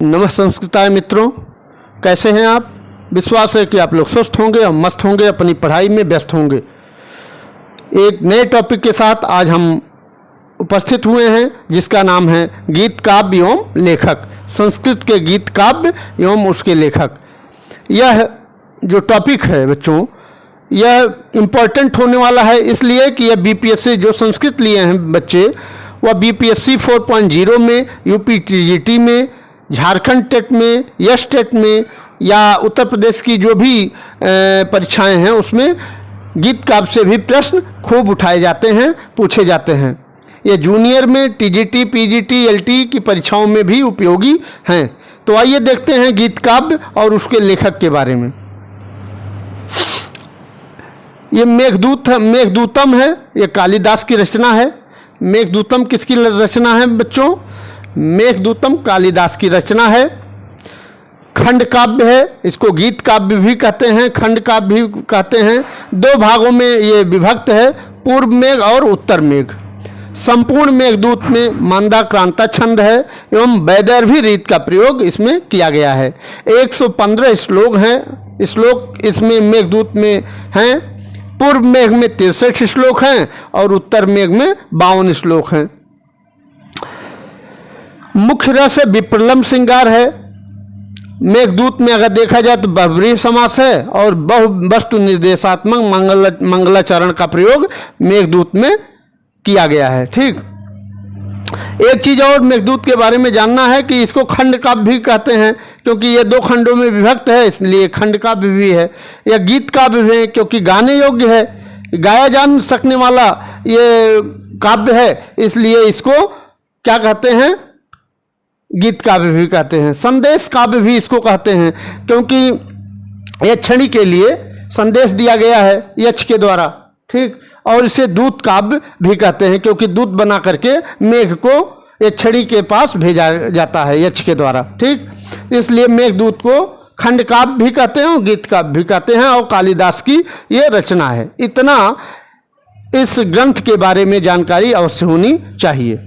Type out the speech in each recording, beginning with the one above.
नमस्कार मित्रों, कैसे हैं आप। विश्वास है कि आप लोग स्वस्थ होंगे और मस्त होंगे, अपनी पढ़ाई में व्यस्त होंगे। एक नए टॉपिक के साथ आज हम उपस्थित हुए हैं जिसका नाम है गीत काव्य एवं लेखक, संस्कृत के गीत काव्य एवं उसके लेखक। यह जो टॉपिक है बच्चों, यह इम्पोर्टेंट होने वाला है इसलिए कि यह बीपीएससी जो संस्कृत लिए हैं बच्चे, वह बीपीएससी 4.0 में, यूपी टीजीटी में, झारखंड टेट में, यश टेट में या उत्तर प्रदेश की जो भी परीक्षाएं हैं उसमें गीत काव्य से भी प्रश्न खूब उठाए जाते हैं, पूछे जाते हैं। ये जूनियर में, टीजीटी, पीजीटी, एलटी की परीक्षाओं में भी उपयोगी हैं। तो आइए देखते हैं गीत काव्य और उसके लेखक के बारे में। ये मेघदूतम है, ये कालिदास की रचना है। मेघदूतम किसकी रचना है बच्चों? मेघदूतम कालिदास की रचना है। खंड काव्य है, इसको गीत काव्य भी कहते हैं, खंड काव्य भी कहते हैं। दो भागों में ये विभक्त है, पूर्व मेघ और उत्तर मेघ। संपूर्ण मेघदूत में मंदाक्रांता छंद है एवं वैदर्भी रीत का प्रयोग इसमें किया गया है। 115 श्लोक हैं, श्लोक इसमें मेघदूत में हैं। पूर्व मेघ में 63 श्लोक हैं और उत्तर मेघ में 52 श्लोक हैं। मुख्य रस विप्रलंब श्रृंगार है। मेघदूत में अगर देखा जाए तो बहुब्रीहि समास है और बहु वस्तु निर्देशात्मक मंगलाचरण का प्रयोग मेघदूत में किया गया है। ठीक, एक चीज़ और मेघदूत के बारे में जानना है कि इसको खंड काव्य भी कहते हैं क्योंकि ये दो खंडों में विभक्त है, इसलिए खंड काव्य भी है। यह गीत काव्य भी है क्योंकि गाने योग्य है, गाया जा सकने वाला ये काव्य है, इसलिए इसको क्या कहते हैं? गीत काव्य भी कहते हैं। संदेश काव्य भी इसको कहते हैं क्योंकि यक्षिणी के लिए संदेश दिया गया है यक्ष के द्वारा। ठीक, और इसे दूत काव्य भी कहते हैं क्योंकि दूत बना करके मेघ को यक्षिणी के पास भेजा जाता है यक्ष के द्वारा। ठीक, इसलिए मेघदूत को खंड काव्य भी कहते हैं और गीत काव्य भी कहते हैं और कालिदास की ये रचना है। इतना इस ग्रंथ के बारे में जानकारी अवश्य होनी चाहिए।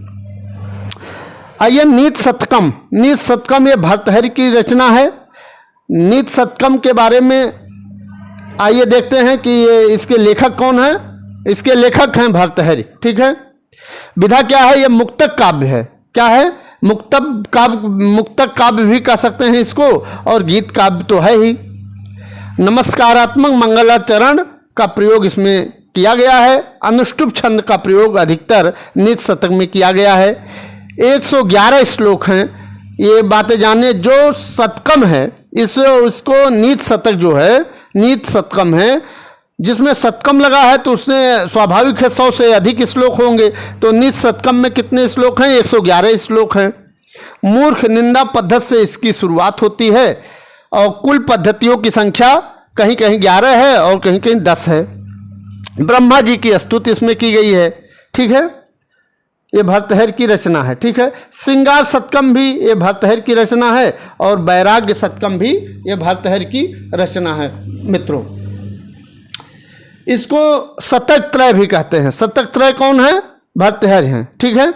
आइए नीत शतकम। नीत शतकम ये भर्तृहरि की रचना है। नीत शतकम के बारे में आइए देखते हैं कि ये इसके लेखक कौन है। इसके लेखक हैं भर्तृहरि। ठीक है, विधा क्या है? ये मुक्तक काव्य है। क्या है? मुक्तक काव्य भी कह सकते हैं इसको, और गीत काव्य तो है ही। नमस्कारात्मक मंगलाचरण का प्रयोग इसमें किया गया है। अनुष्टुप छंद का प्रयोग अधिकतर नीत शतक में किया गया है। 111 श्लोक हैं। ये बातें जाने जो शतकम है उसको नीत शतक जो है नीत शतकम है, जिसमें शतकम लगा है तो उसमें स्वाभाविक है 100 से अधिक श्लोक होंगे। तो नीत शतकम में कितने श्लोक हैं? 111 श्लोक हैं। मूर्ख निंदा पद्धति से इसकी शुरुआत होती है और कुल पद्धतियों की संख्या कहीं कहीं 11 है और कहीं कहीं 10 है। ब्रह्मा जी की स्तुति इसमें की गई है। ठीक है, ये भर्तृहरि की रचना है। ठीक है, श्रृंगार शतकम भी ये भर्तृहरि की रचना है और वैराग्य शतकम भी ये भर्तृहरि की रचना है। मित्रों, इसको शतक त्रय भी कहते हैं। शतक त्रय कौन है? भर्तृहरि हैं। ठीक है,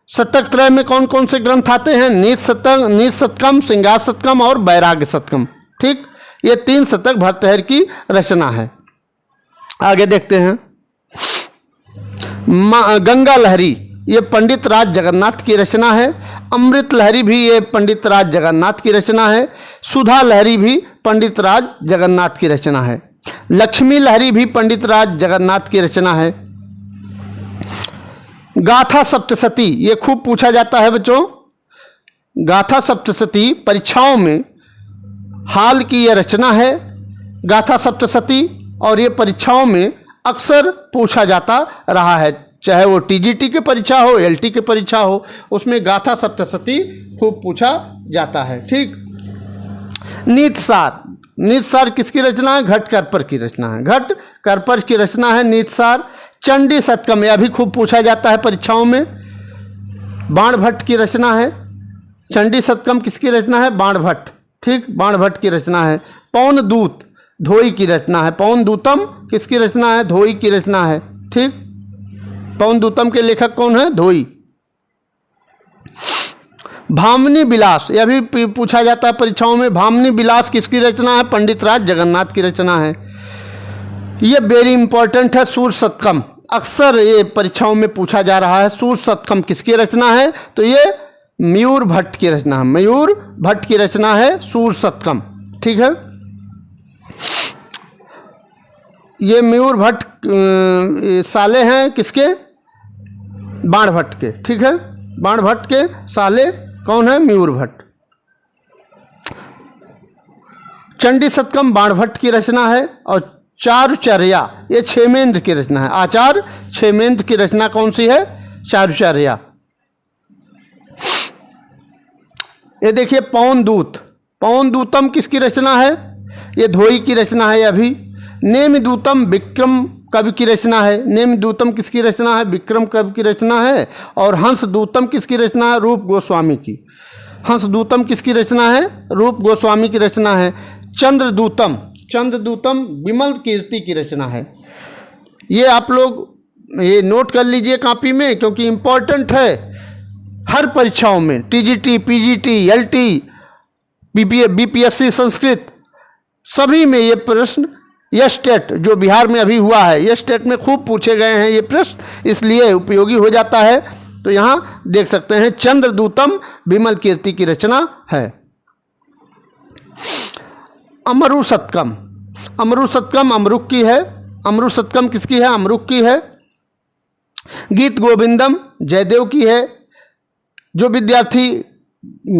शतक त्रय में कौन कौन से ग्रंथ आते हैं? नीत शतकम, श्रृंगार शतकम और वैराग्य शतकम। ठीक, ये 3 शतक भर्तृहरि की रचना है। आगे देखते हैं। गंगा लहरी ये पंडित राज जगन्नाथ की रचना है। अमृत लहरी भी ये पंडित राज जगन्नाथ की रचना है। सुधा लहरी भी पंडित राज जगन्नाथ की रचना है। लक्ष्मी लहरी भी पंडित राज जगन्नाथ की रचना है। गाथा सप्तशती ये खूब पूछा जाता है बच्चों। गाथा सप्तशती परीक्षाओं में हाल की ये रचना है गाथा सप्तशती, और ये परीक्षाओं में अक्सर पूछा जाता रहा है, चाहे वो टीजीटी की परीक्षा हो, एलटी की परीक्षा हो, उसमें गाथा सप्तशती खूब पूछा जाता है। ठीक, नीत सार। नीत सार किसकी रचना है? घट करपर की रचना है। घट करपर की रचना है नीत सार। चंडी शतकम यह भी खूब पूछा जाता है परीक्षाओं में। बाण भट्ट की रचना है। चंडी शतकम किसकी रचना है? बाण भट्ट। ठीक, बाण भट्ट की रचना है। पौन दूत धोई की रचना है। पौन दूतम किसकी रचना है? धोई की रचना है। ठीक, पवन दूतम के लेखक कौन है? धोई। भामिनी विलास, यह भी पूछा जाता है परीक्षाओं में। भामिनी विलास किसकी रचना है? पंडित राज जगन्नाथ की रचना है। ये वेरी इंपॉर्टेंट है। सूर्य शतकम, अक्सर ये परीक्षाओं में पूछा जा रहा है। सूर्य शतकम किसकी रचना है? तो ये मयूर भट्ट की रचना है। मयूर भट्ट की रचना है सूर्य शतकम, ठीक है। ये मयूर भट्ट साले हैं किसके? बाणभट्ट के, ठीक है। बाणभट्ट के साले कौन है? मयूर भट्ट। चंडी शतकम बाणभट्ट की रचना है। और चारुचर्या ये क्षेमेंद्र की रचना है। आचार्य क्षेमेंद्र की रचना कौन सी है? चारुचर्या। ये देखिए पवन दूत, पवन दूतम किसकी रचना है? ये धोई की रचना है। अभी नेम दूतम विक्रम कवि की रचना है। नेम दूतम किसकी रचना है? विक्रम कवि की रचना है। और हंस दूतम किसकी रचना है? रूप गोस्वामी की। हंस दूतम किसकी रचना है? रूप गोस्वामी की रचना है। चंद्रदूतम, चंद्रदूतम विमल कीर्ति की रचना है। ये आप लोग ये नोट कर लीजिए कॉपी में, क्योंकि इम्पोर्टेंट है हर परीक्षाओं में। TGT, PGT, LT, BPSC Sanskrit, सभी में ये प्रश्न, यस टेट जो बिहार में अभी हुआ है, यस टेट में खूब पूछे गए हैं ये प्रश्न, इसलिए उपयोगी हो जाता है। तो यहाँ देख सकते हैं चंद्रदूतम विमल कीर्ति की रचना है। अमरु शतकम, अमरु शतकम अमरुक की है। अमरु शतकम किसकी है? अमरुक की है। गीत गोविंदम जयदेव की है। जो विद्यार्थी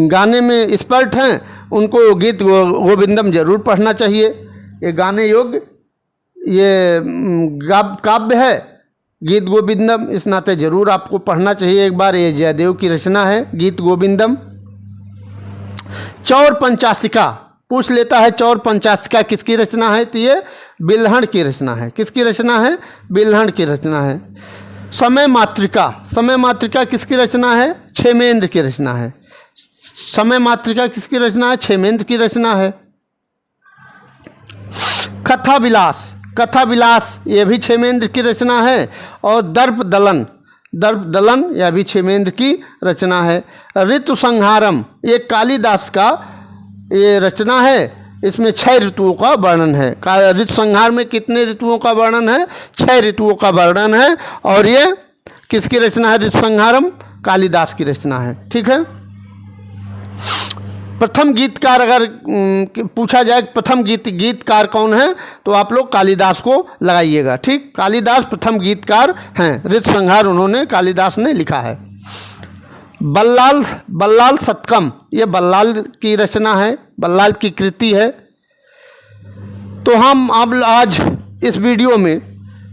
गाने में एक्सपर्ट हैं उनको गीत गोविंदम जरूर पढ़ना चाहिए। ये गाने योग्य ये काव्य है गीत गोविंदम, इस नाते जरूर आपको पढ़ना चाहिए एक बार। ये जयदेव की रचना है गीत गोविंदम। चौर पंचासिका पूछ लेता है, चौर पंचासिका किसकी रचना है? तो ये बिल्हण की रचना है। किसकी रचना है? बिल्हण की रचना है। समय मातृका, समय मातृका किसकी रचना है? क्षेमेंद्र की रचना है। समय मातृका किसकी रचना है? क्षेमेंद्र की रचना है। कथा विलास, कथा विलास ये भी क्षेमेंद्र की रचना है। और दर्प दलन, दर्प दलन यह भी क्षेमेंद्र की रचना है। ऋतु संहारम ये कालिदास का ये रचना है। इसमें 6 ऋतुओं का वर्णन है। ऋतु संहार में कितने ऋतुओं का वर्णन है? 6 ऋतुओं का वर्णन है। और ये किसकी रचना है? ऋतु संहारम कालिदास की रचना है, ठीक है। प्रथम गीतकार अगर पूछा जाए प्रथम गीतकार कौन है, तो आप लोग कालिदास को लगाइएगा, ठीक। कालिदास प्रथम गीतकार हैं। ऋतु संहार उन्होंने कालिदास ने लिखा है। बल्लाल, बल्लाल शतकम ये बल्लाल की रचना है, बल्लाल की कृति है। तो हम अब आज इस वीडियो में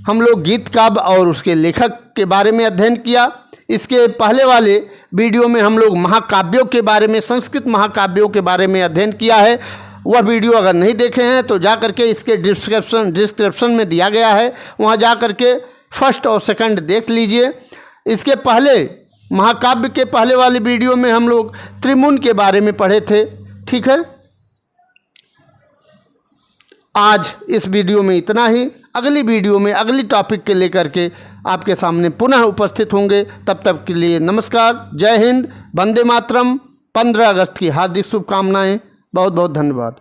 हम लोग गीत काव्य और उसके लेखक के बारे में अध्ययन किया। इसके पहले वाले वीडियो में हम लोग महाकाव्यों के बारे में, संस्कृत महाकाव्यों के बारे में अध्ययन किया है। वह वीडियो अगर नहीं देखे हैं तो जा करके इसके डिस्क्रिप्शन में दिया गया है, वहाँ जा करके फर्स्ट और सेकंड देख लीजिए। इसके पहले महाकाव्य के पहले वाले वीडियो में हम लोग त्रिमुन के बारे में पढ़े थे, ठीक है। आज इस वीडियो में इतना ही। अगली वीडियो में अगली टॉपिक के लेकर के आपके सामने पुनः उपस्थित होंगे। तब तक के लिए नमस्कार, जय हिंद, वंदे मातरम। 15 अगस्त की हार्दिक शुभकामनाएं। बहुत बहुत धन्यवाद।